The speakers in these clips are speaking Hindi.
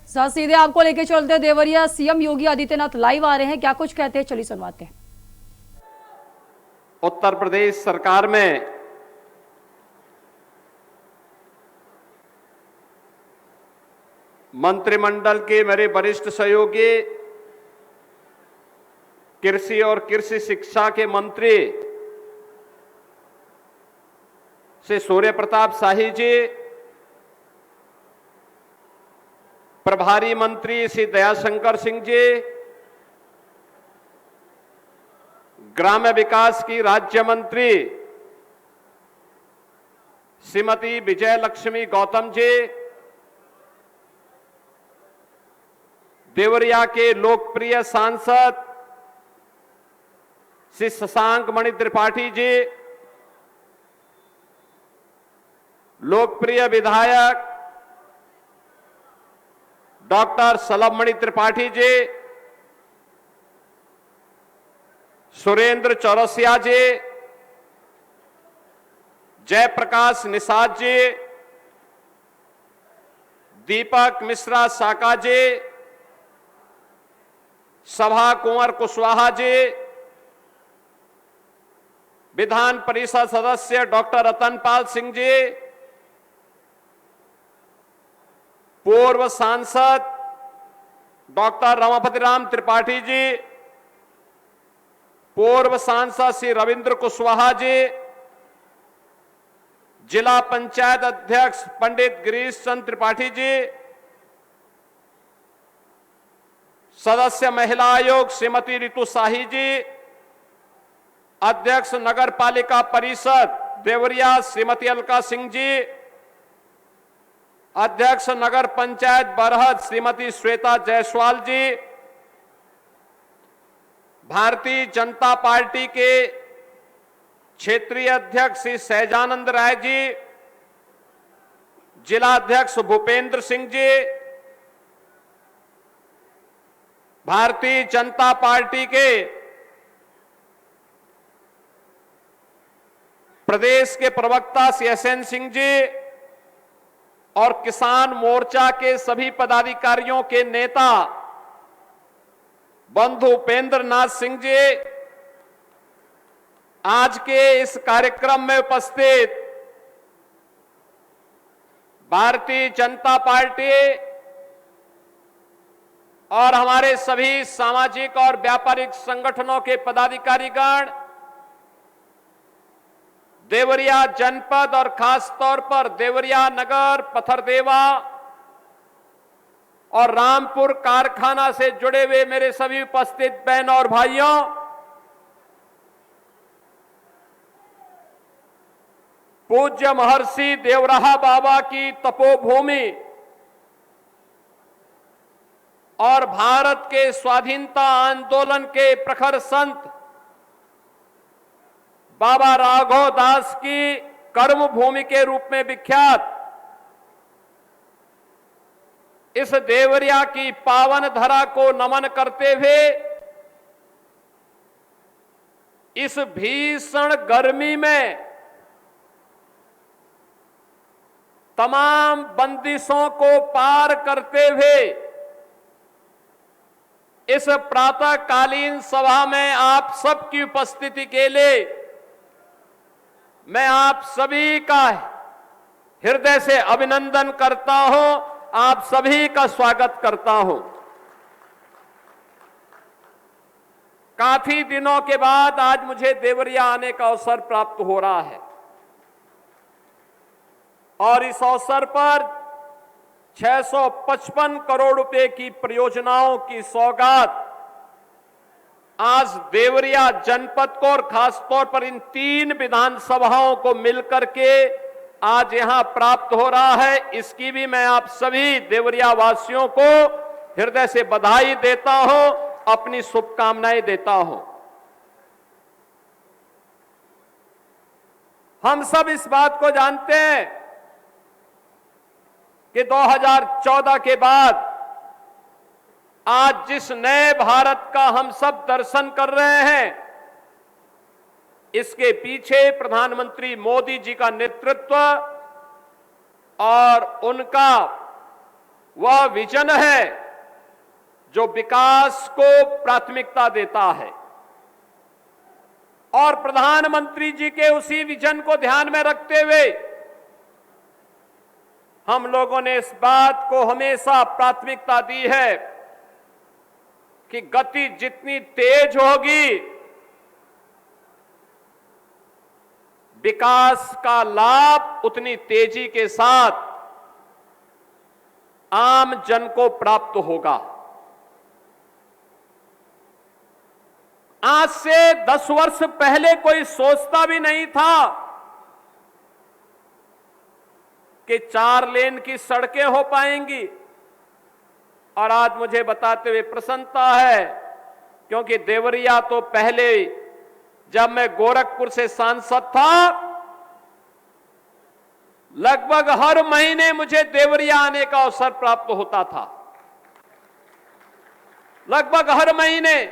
सर सीधे आपको लेके चलते हैं देवरिया। सीएम योगी आदित्यनाथ लाइव आ रहे हैं, क्या कुछ कहते हैं, चलिए सुनवाते हैं। उत्तर प्रदेश सरकार में मंत्रिमंडल के मेरे वरिष्ठ सहयोगी, कृषि और कृषि शिक्षा के मंत्री श्री सूर्य प्रताप शाही जी, प्रभारी मंत्री श्री दयाशंकर सिंह जी, ग्राम्य विकास की राज्य मंत्री श्रीमती विजय लक्ष्मी गौतम जी, देवरिया के लोकप्रिय सांसद श्री शशांक मणि त्रिपाठी जी, लोकप्रिय विधायक डॉक्टर सलभमणि त्रिपाठी जी, सुरेंद्र चौरसिया जी, जयप्रकाश निषाद जी, दीपक मिश्रा साका जी, सभा कुंवर कुशवाहा जी, विधान परिषद सदस्य डॉक्टर रतनपाल सिंह जी, पूर्व सांसद डॉक्टर रमापति राम त्रिपाठी जी, पूर्व सांसद श्री रविंद्र कुशवाहा जी, जिला पंचायत अध्यक्ष पंडित गिरीश चंद्र त्रिपाठी जी, सदस्य महिला आयोग श्रीमती रितु शाही जी, अध्यक्ष नगर पालिका परिषद देवरिया श्रीमती अलका सिंह जी, अध्यक्ष नगर पंचायत बरहद श्रीमती श्वेता जायसवाल जी, भारतीय जनता पार्टी के क्षेत्रीय अध्यक्ष श्री सहजानंद राय जी, जिला अध्यक्ष भूपेंद्र सिंह जी, भारतीय जनता पार्टी के प्रदेश के प्रवक्ता श्री एसएन सिंह जी और किसान मोर्चा के सभी पदाधिकारियों के नेता बंधु उपेंद्र नाथ सिंह जी, आज के इस कार्यक्रम में उपस्थित भारतीय जनता पार्टी और हमारे सभी सामाजिक और व्यापारिक संगठनों के पदाधिकारीगण, देवरिया जनपद और खास तौर पर देवरिया नगर, पथरदेवा और रामपुर कारखाना से जुड़े हुए मेरे सभी उपस्थित बहनों और भाइयों, पूज्य महर्षि देवराहा बाबा की तपोभूमि और भारत के स्वाधीनता आंदोलन के प्रखर संत बाबा राघव दास की कर्मभूमि के रूप में विख्यात इस देवरिया की पावन धरा को नमन करते हुए इस भीषण गर्मी में तमाम बंदिशों को पार करते हुए इस प्रातःकालीन सभा में आप सबकी उपस्थिति के लिए मैं आप सभी का हृदय से अभिनंदन करता हूं, आप सभी का स्वागत करता हूं। काफी दिनों के बाद आज मुझे देवरिया आने का अवसर प्राप्त हो रहा है और इस अवसर पर 655 करोड़ रुपए की परियोजनाओं की सौगात आज देवरिया जनपद को और खासतौर पर इन 3 विधानसभाओं को मिलकर के आज यहां प्राप्त हो रहा है। इसकी भी मैं आप सभी देवरिया वासियों को हृदय से बधाई देता हूं, अपनी शुभकामनाएं देता हूं। हम सब इस बात को जानते हैं कि 2014 के बाद आज जिस नए भारत का हम सब दर्शन कर रहे हैं, इसके पीछे प्रधानमंत्री मोदी जी का नेतृत्व और उनका वह विजन है जो विकास को प्राथमिकता देता है। और प्रधानमंत्री जी के उसी विजन को ध्यान में रखते हुए हम लोगों ने इस बात को हमेशा प्राथमिकता दी है कि गति जितनी तेज होगी, विकास का लाभ उतनी तेजी के साथ आम जन को प्राप्त होगा। आज से 10 वर्ष पहले कोई सोचता भी नहीं था कि 4 लेन की सड़कें हो पाएंगी। और आज मुझे बताते हुए प्रसन्नता है, क्योंकि देवरिया तो पहले जब मैं गोरखपुर से सांसद था, लगभग हर महीने मुझे देवरिया आने का अवसर प्राप्त होता था। लगभग हर महीने,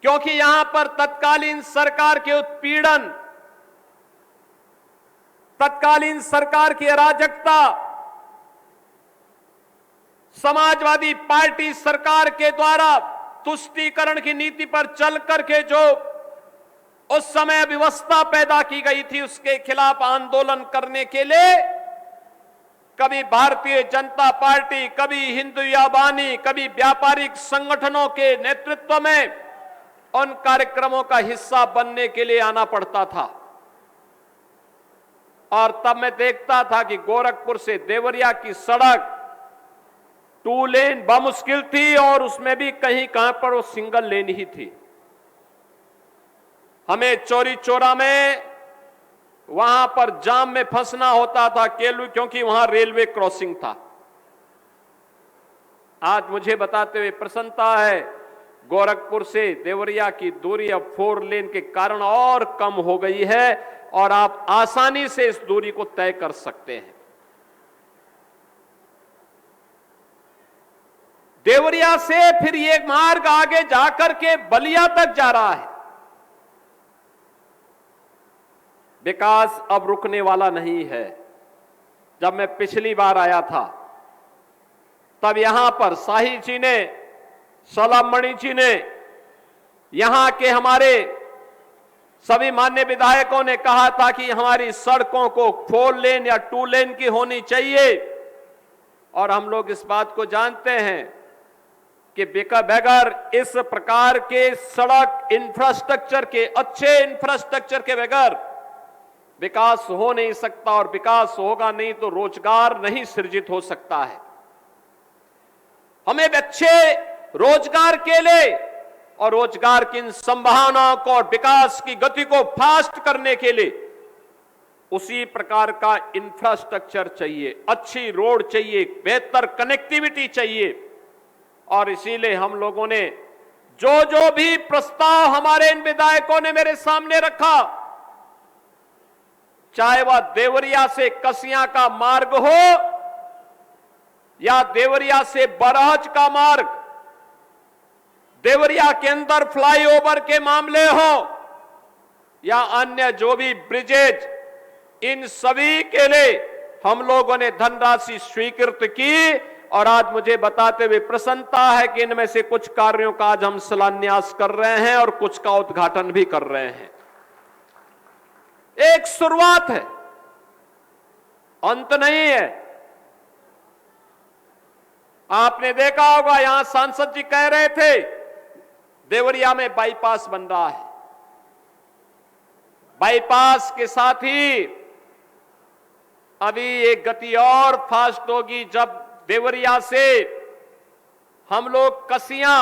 क्योंकि यहां पर तत्कालीन सरकार के उत्पीड़न, तत्कालीन सरकार की अराजकता, समाजवादी पार्टी सरकार के द्वारा तुष्टीकरण की नीति पर चल करके जो उस समय व्यवस्था पैदा की गई थी, उसके खिलाफ आंदोलन करने के लिए कभी भारतीय जनता पार्टी, कभी हिंदू याबानी, कभी व्यापारिक संगठनों के नेतृत्व में उन कार्यक्रमों का हिस्सा बनने के लिए आना पड़ता था। और तब मैं देखता था कि गोरखपुर से देवरिया की सड़क 2 लेन बमुश्किल थी, और उसमें भी कहीं कहां पर वो सिंगल लेन ही थी। हमें चौरी चौरा में वहां पर जाम में फंसना होता था क्योंकि वहां रेलवे क्रॉसिंग था। आज मुझे बताते हुए प्रसन्नता है, गोरखपुर से देवरिया की दूरी अब 4 लेन के कारण और कम हो गई है, और आप आसानी से इस दूरी को तय कर सकते हैं। देवरिया से फिर ये मार्ग आगे जाकर के बलिया तक जा रहा है। विकास अब रुकने वाला नहीं है। जब मैं पिछली बार आया था, तब यहां पर शाही जी ने, सलामणि जी ने, यहां के हमारे सभी मान्य विधायकों ने कहा था कि हमारी सड़कों को 4 लेन या 2 लेन की होनी चाहिए। और हम लोग इस बात को जानते हैं कि बगैर इस प्रकार के सड़क इंफ्रास्ट्रक्चर के, अच्छे इंफ्रास्ट्रक्चर के बगैर विकास हो नहीं सकता, और विकास होगा नहीं तो रोजगार नहीं सृजित हो सकता है। हमें अच्छे रोजगार के लिए और रोजगार की इन संभावनाओं को और विकास की गति को फास्ट करने के लिए उसी प्रकार का इंफ्रास्ट्रक्चर चाहिए, अच्छी रोड चाहिए, बेहतर कनेक्टिविटी चाहिए। और इसीलिए हम लोगों ने जो भी प्रस्ताव हमारे इन विधायकों ने मेरे सामने रखा, चाहे वह देवरिया से कसिया का मार्ग हो या देवरिया से बरहज का मार्ग, देवरिया के अंदर फ्लाईओवर के मामले हो या अन्य जो भी ब्रिजेज, इन सभी के लिए हम लोगों ने धनराशि स्वीकृत की। और आज मुझे बताते हुए प्रसन्नता है कि इनमें से कुछ कार्यों का आज हम शिलान्यास कर रहे हैं और कुछ का उद्घाटन भी कर रहे हैं। एक शुरुआत है, अंत नहीं है। आपने देखा होगा, यहां सांसद जी कह रहे थे देवरिया में बाईपास बन रहा है। बाईपास के साथ ही अभी एक गति और फास्ट होगी, जब देवरिया से हम लोग कसिया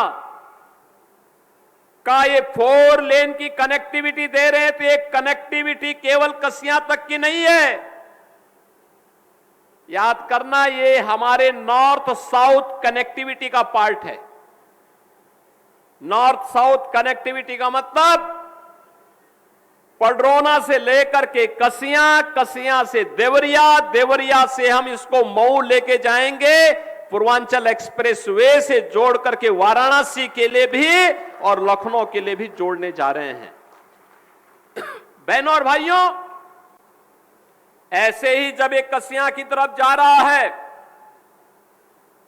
का ये 4 लेन की कनेक्टिविटी दे रहे थे। एक कनेक्टिविटी केवल कसिया तक की नहीं है, याद करना, ये हमारे नॉर्थ साउथ कनेक्टिविटी का पार्ट है। नॉर्थ साउथ कनेक्टिविटी का मतलब पडरौना से लेकर के कसिया, कसिया से देवरिया, देवरिया से हम इसको मऊ लेके जाएंगे, पूर्वांचल एक्सप्रेस वे से जोड़ करके वाराणसी के लिए भी और लखनऊ के लिए भी जोड़ने जा रहे हैं। बहनों और भाइयों, ऐसे ही जब एक कसिया की तरफ जा रहा है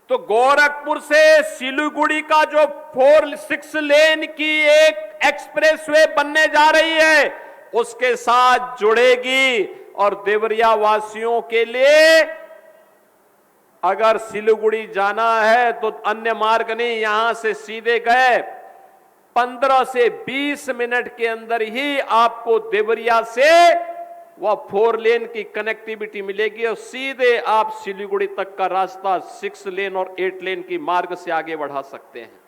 तो गोरखपुर से सिलीगुड़ी का जो 4-6 लेन की एक एक्सप्रेसवे बनने जा रही है उसके साथ जुड़ेगी। और देवरिया वासियों के लिए अगर सिलीगुड़ी जाना है तो अन्य मार्ग नहीं, यहां से सीधे गए 15 से 20 मिनट के अंदर ही आपको देवरिया से वह 4 लेन की कनेक्टिविटी मिलेगी और सीधे आप सिलीगुड़ी तक का रास्ता 6 लेन और 8 लेन की मार्ग से आगे बढ़ा सकते हैं।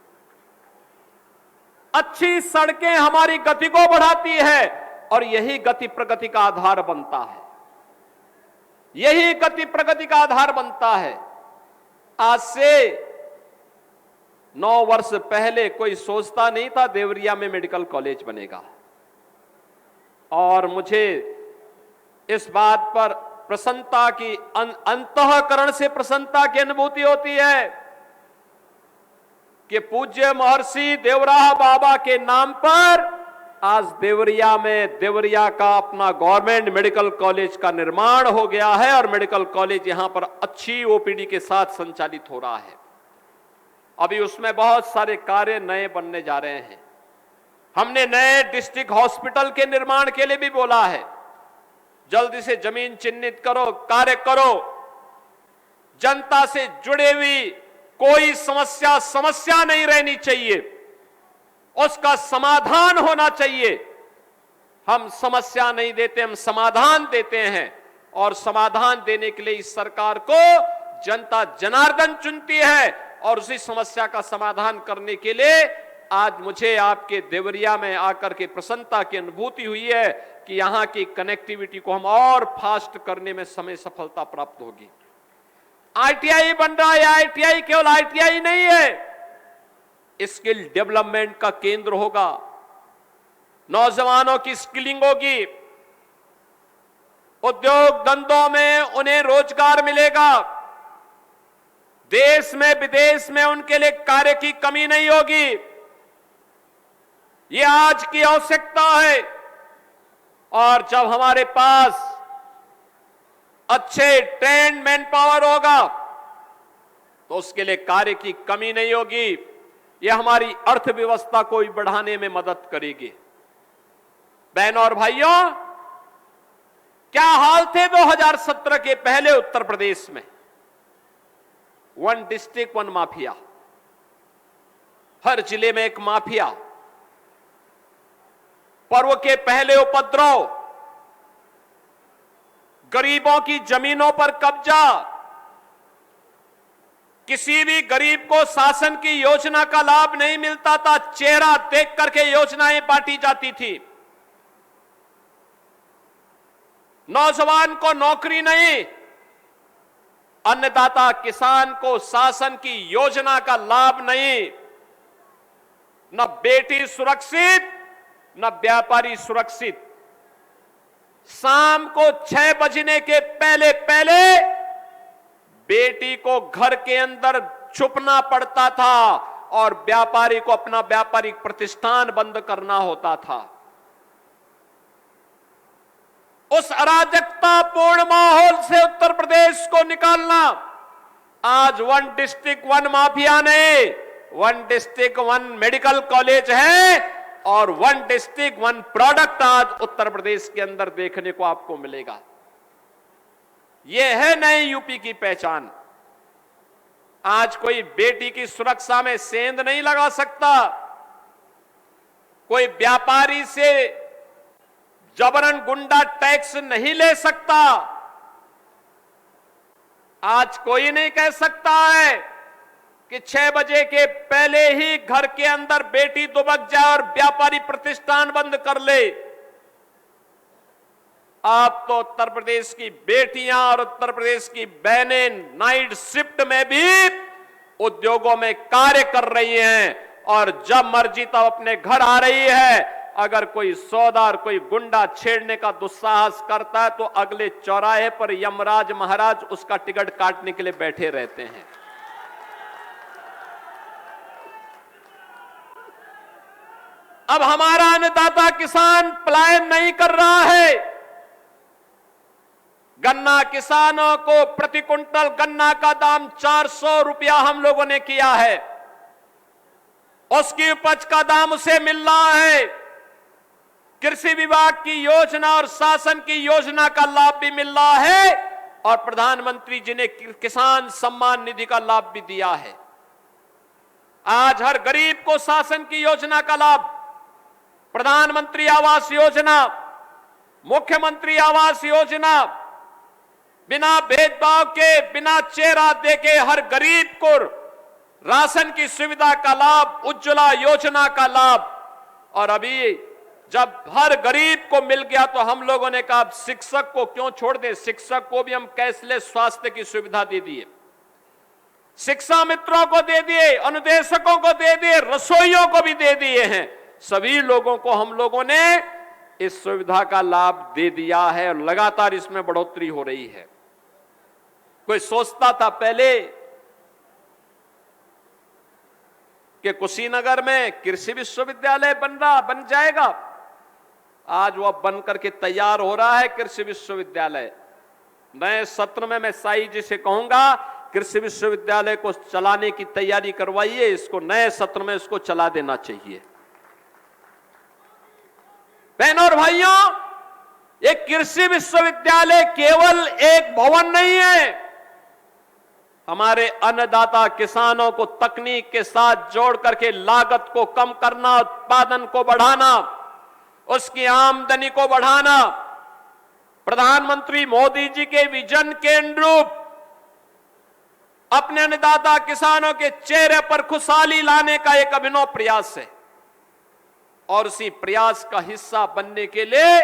अच्छी सड़कें हमारी गति को बढ़ाती है और यही गति प्रगति का आधार बनता है, यही गति प्रगति का आधार बनता है। आज से 9 वर्ष पहले कोई सोचता नहीं था देवरिया में मेडिकल कॉलेज बनेगा, और मुझे इस बात पर प्रसन्नता की अंतःकरण से प्रसन्नता की अनुभूति होती है कि पूज्य महर्षि देवराह बाबा के नाम पर आज देवरिया में देवरिया का अपना गवर्नमेंट मेडिकल कॉलेज का निर्माण हो गया है और मेडिकल कॉलेज यहां पर अच्छी ओपीडी के साथ संचालित हो रहा है। अभी उसमें बहुत सारे कार्य नए बनने जा रहे हैं। हमने नए डिस्ट्रिक्ट हॉस्पिटल के निर्माण के लिए भी बोला है, जल्दी से जमीन चिन्हित करो, कार्य करो। जनता से जुड़े हुई कोई समस्या नहीं रहनी चाहिए, उसका समाधान होना चाहिए। हम समस्या नहीं देते, हम समाधान देते हैं, और समाधान देने के लिए इस सरकार को जनता जनार्दन चुनती है, और उसी समस्या का समाधान करने के लिए आज मुझे आपके देवरिया में आकर के प्रसन्नता की अनुभूति हुई है कि यहां की कनेक्टिविटी को हम और फास्ट करने में समय सफलता प्राप्त होगी। आईटीआई बन रहा है, आईटीआई केवल आईटीआई नहीं है, स्किल डेवलपमेंट का केंद्र होगा। नौजवानों की स्किलिंग होगी, उद्योग धंधों में उन्हें रोजगार मिलेगा, देश में विदेश में उनके लिए कार्य की कमी नहीं होगी। यह आज की आवश्यकता है, और जब हमारे पास अच्छे ट्रेंड मैन पावर होगा तो उसके लिए कार्य की कमी नहीं होगी। यह हमारी अर्थव्यवस्था को भी बढ़ाने में मदद करेगी। बहनों और भाइयों, क्या हाल थे 2017 के पहले उत्तर प्रदेश में? 1 डिस्ट्रिक्ट 1 माफिया, हर जिले में एक माफिया, पर्व के पहले उपद्रव, गरीबों की जमीनों पर कब्जा, किसी भी गरीब को शासन की योजना का लाभ नहीं मिलता था, चेहरा देख करके योजनाएं बांटी जाती थी। नौजवान को नौकरी नहीं, अन्नदाता किसान को शासन की योजना का लाभ नहीं, न बेटी सुरक्षित न व्यापारी सुरक्षित। शाम को 6 बजने के पहले पहले बेटी को घर के अंदर छुपना पड़ता था और व्यापारी को अपना व्यापारिक प्रतिष्ठान बंद करना होता था। उस अराजकतापूर्ण माहौल से उत्तर प्रदेश को निकालना आज 1 डिस्ट्रिक्ट 1 माफिया नहीं, 1 डिस्ट्रिक्ट 1 मेडिकल कॉलेज है, और 1 डिस्ट्रिक्ट 1 प्रोडक्ट आज उत्तर प्रदेश के अंदर देखने को आपको मिलेगा। यह है नई यूपी की पहचान। आज कोई बेटी की सुरक्षा में सेंध नहीं लगा सकता, कोई व्यापारी से जबरन गुंडा टैक्स नहीं ले सकता। आज कोई नहीं कह सकता है कि 6 बजे के पहले ही घर के अंदर बेटी दुबक जाए और व्यापारी प्रतिष्ठान बंद कर ले। आप तो उत्तर प्रदेश की बेटियां और उत्तर प्रदेश की बहनें नाइट शिफ्ट में भी उद्योगों में कार्य कर रही हैं, और जब मर्जी तब अपने घर आ रही है। अगर कोई सौदार, कोई गुंडा छेड़ने का दुस्साहस करता है तो अगले चौराहे पर यमराज महाराज उसका टिकट काटने के लिए बैठे रहते हैं। अब हमारा अन्नदाता किसान पलायन नहीं कर रहा है, गन्ना किसानों को प्रति कुंटल गन्ना का दाम 400 रुपया हम लोगों ने किया है। उसकी उपज का दाम उसे मिल रहा है। कृषि विभाग की योजना और शासन की योजना का लाभ भी मिल रहा है और प्रधानमंत्री जी ने किसान सम्मान निधि का लाभ भी दिया है। आज हर गरीब को शासन की योजना का लाभ, प्रधानमंत्री आवास योजना, मुख्यमंत्री आवास योजना, बिना भेदभाव के, बिना चेहरा देके हर गरीब को राशन की सुविधा का लाभ, उज्ज्वला योजना का लाभ। और अभी जब हर गरीब को मिल गया तो हम लोगों ने कहा शिक्षक को क्यों छोड़ दें, शिक्षक को भी हम कैशलेस स्वास्थ्य की सुविधा दे दिए, शिक्षा मित्रों को दे दिए, अनुदेशकों को दे दिए, रसोइयों को भी दे दिए हैं। सभी लोगों को हम लोगों ने इस सुविधा का लाभ दे दिया है और लगातार इसमें बढ़ोतरी हो रही है। कोई सोचता था पहले कि कुशीनगर में कृषि विश्वविद्यालय बन जाएगा, आज वह बन करके तैयार हो रहा है कृषि विश्वविद्यालय। नए सत्र में मैं साई जी से कहूंगा कृषि विश्वविद्यालय को चलाने की तैयारी करवाइए, इसको नए सत्र में इसको चला देना चाहिए। बहनों और भाइयों, ये कृषि विश्वविद्यालय केवल एक भवन नहीं है, हमारे अन्नदाता किसानों को तकनीक के साथ जोड़ करके लागत को कम करना, उत्पादन को बढ़ाना, उसकी आमदनी को बढ़ाना, प्रधानमंत्री मोदी जी के विजन के अनुरूप अपने अन्नदाता किसानों के चेहरे पर खुशहाली लाने का एक अभिनव प्रयास है। और उसी प्रयास का हिस्सा बनने के लिए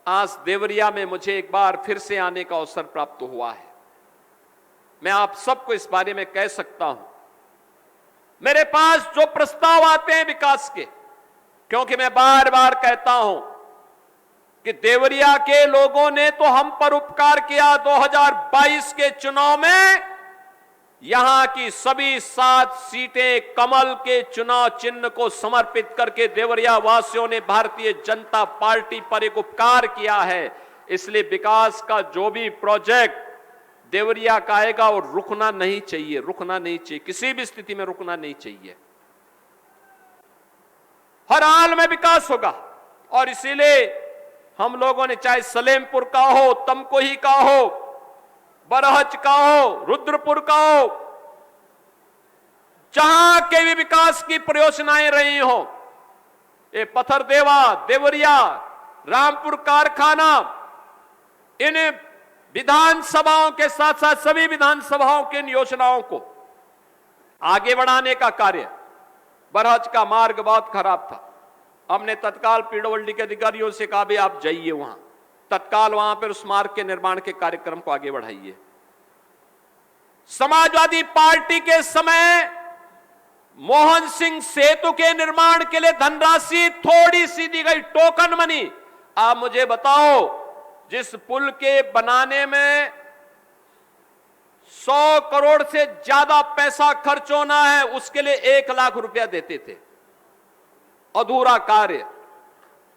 आज देवरिया में मुझे एक बार फिर से आने का अवसर प्राप्त हुआ है। मैं आप सबको इस बारे में कह सकता हूं, मेरे पास जो प्रस्ताव आते हैं विकास के, क्योंकि मैं बार बार कहता हूं कि देवरिया के लोगों ने तो हम पर उपकार किया। 2022 के चुनाव में यहां की सभी 7 सीटें कमल के चुनाव चिन्ह को समर्पित करके देवरिया वासियों ने भारतीय जनता पार्टी पर एक उपकार किया है। इसलिए विकास का जो भी प्रोजेक्ट देवरिया का आएगा और रुकना नहीं चाहिए, रुकना नहीं चाहिए, किसी भी स्थिति में रुकना नहीं चाहिए। हर हाल में विकास होगा। और इसीलिए हम लोगों ने चाहे सलेमपुर का हो, तमकोही का हो, बरहज का हो, रुद्रपुर का हो, जहां के भी विकास की परियोजनाएं रही हो, ये पथरदेवा, देवरिया, रामपुर कारखाना, इन विधानसभाओं के साथ साथ सभी विधानसभाओं की इन योजनाओं को आगे बढ़ाने का कार्य। बरहज का मार्ग बहुत खराब था, हमने तत्काल पीडब्ल्यूडी के अधिकारियों से कहा भी आप जाइए वहां, तत्काल वहां पर उस मार्ग के निर्माण के कार्यक्रम को आगे बढ़ाइए। समाजवादी पार्टी के समय मोहन सिंह सेतु के निर्माण के लिए धनराशि थोड़ी सी दी गई, टोकन मनी। आप मुझे बताओ, जिस पुल के बनाने में 100 करोड़ से ज्यादा पैसा खर्च होना है, उसके लिए 1 लाख रुपया देते थे, अधूरा कार्य।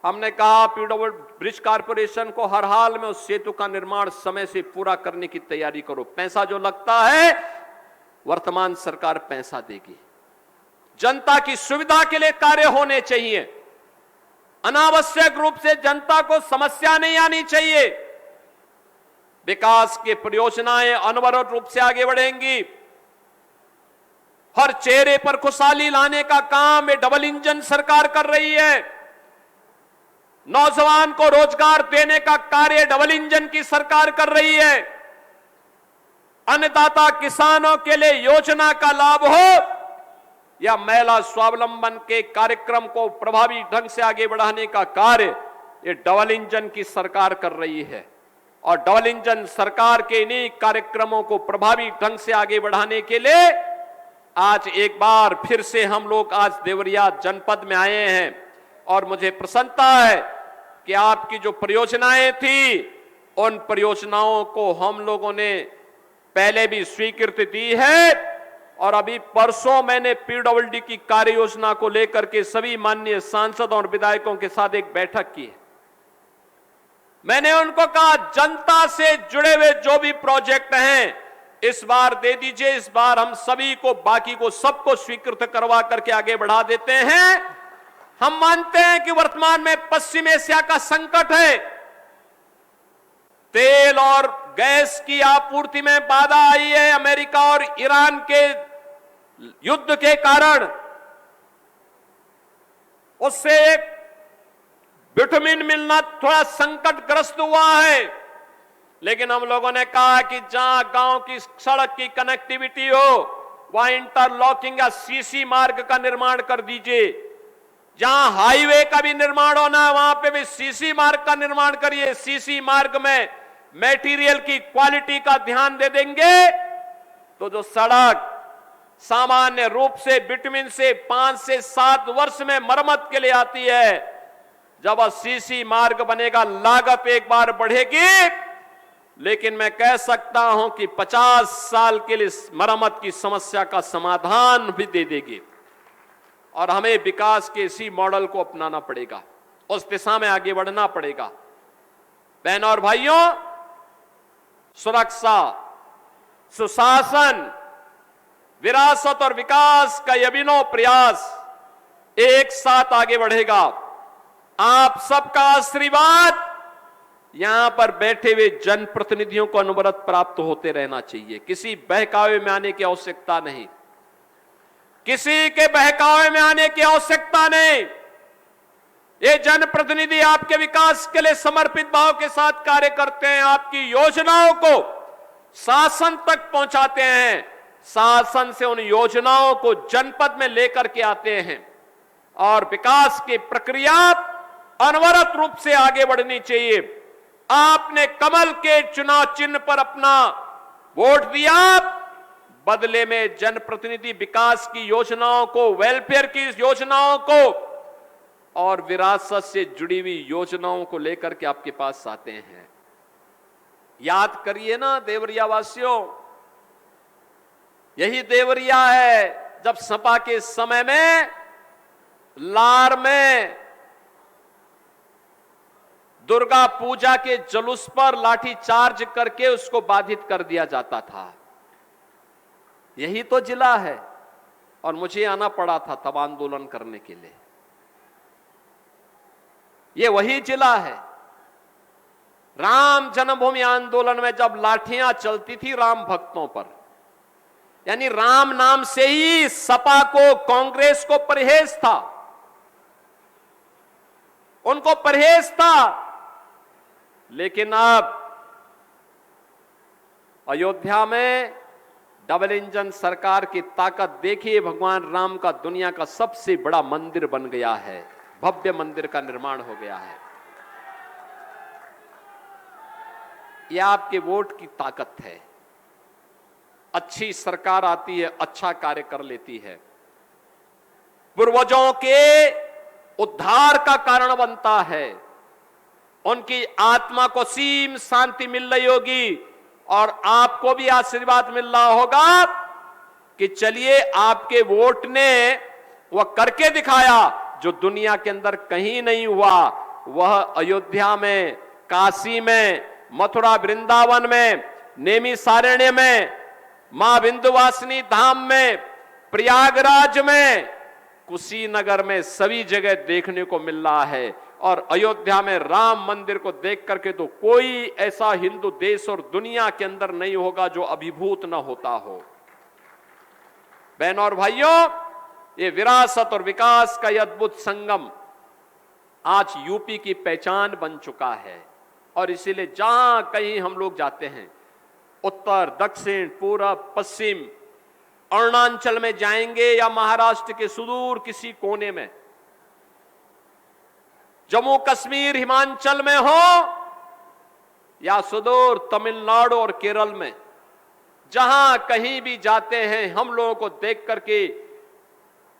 हमने कहा पीडब्ल्यूडी ब्रिज कारपोरेशन को हर हाल में उस सेतु का निर्माण समय से पूरा करने की तैयारी करो। पैसा जो लगता है वर्तमान सरकार पैसा देगी। जनता की सुविधा के लिए कार्य होने चाहिए, अनावश्यक रूप से जनता को समस्या नहीं आनी चाहिए। विकास की परियोजनाएं अनवरत रूप से आगे बढ़ेंगी। हर चेहरे पर खुशहाली लाने का काम ये डबल इंजन सरकार कर रही है। नौजवान को रोजगार देने का कार्य डबल इंजन की सरकार कर रही है। अन्नदाता किसानों के लिए योजना का लाभ हो या महिला स्वावलंबन के कार्यक्रम को प्रभावी ढंग से आगे बढ़ाने का कार्य, ये डबल इंजन की सरकार कर रही है। और डबल इंजन सरकार के इन्हीं कार्यक्रमों को प्रभावी ढंग से आगे बढ़ाने के लिए आज एक बार फिर से हम लोग आज देवरिया जनपद में आए हैं। और मुझे प्रसन्नता है कि आपकी जो परियोजनाएं थी, उन परियोजनाओं को हम लोगों ने पहले भी स्वीकृति दी है। और अभी परसों मैंने पीडब्ल्यूडी की कार्य योजना को लेकर के सभी माननीय सांसदों और विधायकों के साथ एक बैठक की है। मैंने उनको कहा जनता से जुड़े हुए जो भी प्रोजेक्ट हैं इस बार दे दीजिए, इस बार हम सभी को, बाकी को सबको स्वीकृत करवा करके आगे बढ़ा देते हैं। हम मानते हैं कि वर्तमान में पश्चिम एशिया का संकट है, तेल और गैस की आपूर्ति में बाधा आई है अमेरिका और ईरान के युद्ध के कारण, उससे एक विटामिन मिलना थोड़ा संकटग्रस्त हुआ है। लेकिन हम लोगों ने कहा कि जहां गांव की सड़क की कनेक्टिविटी हो वहां इंटरलॉकिंग या सीसी मार्ग का निर्माण कर दीजिए, जहां हाईवे का भी निर्माण होना है वहां पे भी सीसी मार्ग का निर्माण करिए। सीसी मार्ग में मटेरियल की क्वालिटी का ध्यान दे देंगे तो जो सड़क सामान्य रूप से बिटवीन से 5 से 7 वर्ष में मरम्मत के लिए आती है, जब सीसी मार्ग बनेगा लागत एक बार बढ़ेगी, लेकिन मैं कह सकता हूं कि 50 साल के लिए मरम्मत की समस्या का समाधान भी दे देगी। और हमें विकास के इसी मॉडल को अपनाना पड़ेगा, उस दिशा में आगे बढ़ना पड़ेगा। बहनों और भाइयों, सुरक्षा, सुशासन, विरासत और विकास का अभिनव प्रयास एक साथ आगे बढ़ेगा। आप सबका आशीर्वाद यहां पर बैठे हुए जनप्रतिनिधियों को अनवरत प्राप्त होते रहना चाहिए। किसी बहकावे में आने की आवश्यकता नहीं, किसी के बहकावे में आने की आवश्यकता नहीं। ये जनप्रतिनिधि आपके विकास के लिए समर्पित भाव के साथ कार्य करते हैं, आपकी योजनाओं को शासन तक पहुंचाते हैं, शासन से उन योजनाओं को जनपद में लेकर के आते हैं, और विकास की प्रक्रिया अनवरत रूप से आगे बढ़नी चाहिए। आपने कमल के चुनाव चिन्ह पर अपना वोट दिया, बदले में जनप्रतिनिधि विकास की योजनाओं को, वेलफेयर की योजनाओं को और विरासत से जुड़ी हुई योजनाओं को लेकर के आपके पास आते हैं। याद करिए ना देवरिया वासियों, यही देवरिया है जब सपा के समय में लार में दुर्गा पूजा के जुलूस पर लाठी चार्ज करके उसको बाधित कर दिया जाता था। यही तो जिला है, और मुझे आना पड़ा था तब आंदोलन करने के लिए। ये वही जिला है। राम जन्मभूमि आंदोलन में जब लाठियां चलती थी राम भक्तों पर, यानी राम नाम से ही सपा को, कांग्रेस को परहेज था, उनको परहेज था। लेकिन अब अयोध्या में डबल इंजन सरकार की ताकत देखिए, भगवान राम का दुनिया का सबसे बड़ा मंदिर बन गया है, भव्य मंदिर का निर्माण हो गया है। यह आपके वोट की ताकत है। अच्छी सरकार आती है, अच्छा कार्य कर लेती है, पूर्वजों के उद्धार का कारण बनता है, उनकी आत्मा को सीम शांति मिल रही होगी, और आपको भी आशीर्वाद मिल रहा होगा कि चलिए आपके वोट ने वह करके दिखाया जो दुनिया के अंदर कहीं नहीं हुआ। वह अयोध्या में, काशी में, मथुरा वृंदावन में, नेमी सारण्य में, मां विंध्यवासिनी धाम में, प्रयागराज में, कुशीनगर में, सभी जगह देखने को मिल रहा है। और अयोध्या में राम मंदिर को देख करके तो कोई ऐसा हिंदू देश और दुनिया के अंदर नहीं होगा जो अभिभूत न होता हो। बहनों और भाइयों, ये विरासत और विकास का यह अद्भुत संगम आज यूपी की पहचान बन चुका है। और इसीलिए जहां कहीं हम लोग जाते हैं, उत्तर, दक्षिण, पूरब, पश्चिम, अरुणाचल में जाएंगे या महाराष्ट्र के सुदूर किसी कोने में, जम्मू कश्मीर हिमाचल में हो या सुदूर तमिलनाडु और केरल में, जहां कहीं भी जाते हैं हम लोगों को देख करके,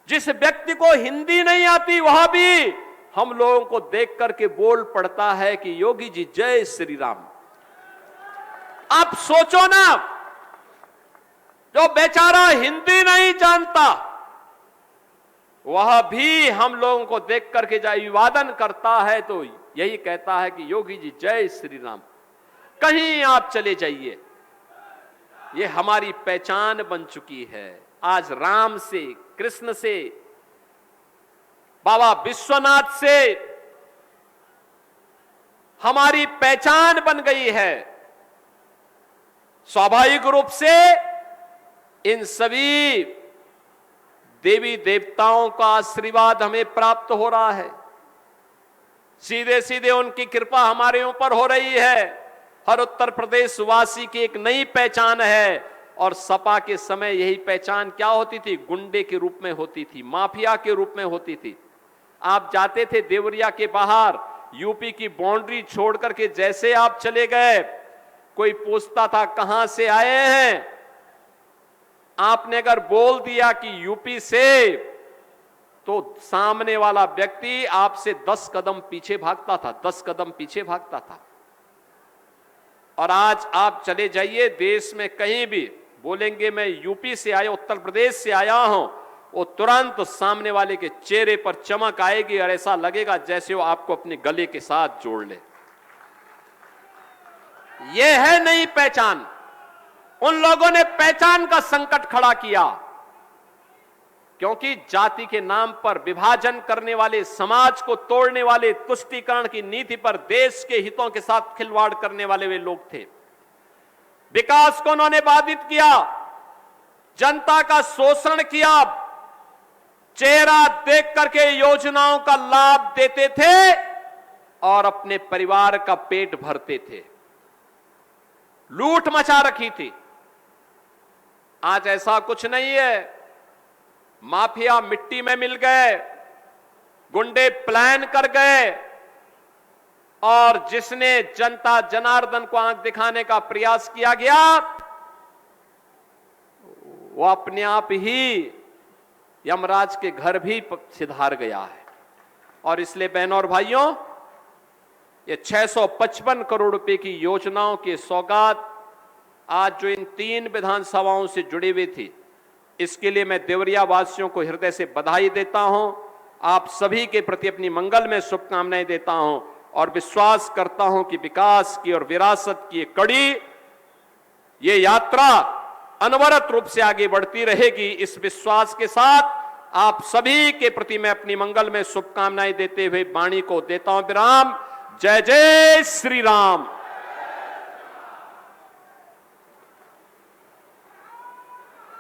जिस व्यक्ति को हिंदी नहीं आती वह भी हम लोगों को देख करके बोल पड़ता है कि योगी जी जय श्री राम। आप सोचो ना, जो बेचारा हिंदी नहीं जानता वह भी हम लोगों को देख करके जब अभिवादन करता है तो यही कहता है कि योगी जी जय श्री राम। कहीं आप चले जाइए, ये हमारी पहचान बन चुकी है। आज राम से, कृष्ण से, बाबा विश्वनाथ से हमारी पहचान बन गई है। स्वाभाविक रूप से इन सभी देवी देवताओं का आशीर्वाद हमें प्राप्त हो रहा है। सीधे सीधे उनकी कृपा हमारे ऊपर हो रही है। हर उत्तर प्रदेश वासी की एक नई पहचान है। और सपा के समय यही पहचान क्या होती थी? गुंडे के रूप में होती थी, माफिया के रूप में होती थी। आप जाते थे देवरिया के बाहर, यूपी की बाउंड्री छोड़ करके जैसे आप चले गए, कोई पूछता था कहां से आए हैं। आपने अगर बोल दिया कि यूपी से, तो सामने वाला व्यक्ति आपसे 10 कदम पीछे भागता था, 10 कदम पीछे भागता था। और आज आप चले जाइए देश में कहीं भी, बोलेंगे मैं यूपी से आया, उत्तर प्रदेश से आया हूं, वो तुरंत सामने वाले के चेहरे पर चमक आएगी और ऐसा लगेगा जैसे वो आपको अपने गले के साथ जोड़ ले। ये है नई पहचान। उन लोगों ने पहचान का संकट खड़ा किया, क्योंकि जाति के नाम पर विभाजन करने वाले, समाज को तोड़ने वाले, तुष्टीकरण की नीति पर देश के हितों के साथ खिलवाड़ करने वाले वे लोग थे। विकास को उन्होंने बाधित किया, जनता का शोषण किया, चेहरा देख करके योजनाओं का लाभ देते थे और अपने परिवार का पेट भरते थे। लूट मचा रखी थी। आज ऐसा कुछ नहीं है। माफिया मिट्टी में मिल गए, गुंडे प्लान कर गए, और जिसने जनता जनार्दन को आंख दिखाने का प्रयास किया गया, वो अपने आप ही यमराज के घर भी सिधार गया है। और इसलिए बहनों और भाइयों, ये 655 करोड़ रुपए की योजनाओं की सौगात आज जो इन 3 विधानसभाओं से जुड़ी हुई थी, इसके लिए मैं देवरिया वासियों को हृदय से बधाई देता हूं। आप सभी के प्रति अपनी मंगल में शुभकामनाएं देता हूं और विश्वास करता हूं कि विकास की और विरासत की कड़ी, ये यात्रा अनवरत रूप से आगे बढ़ती रहेगी। इस विश्वास के साथ आप सभी के प्रति मैं अपनी मंगल में शुभकामनाएं देते हुए वाणी को देता हूं विराम। जय जय श्री राम।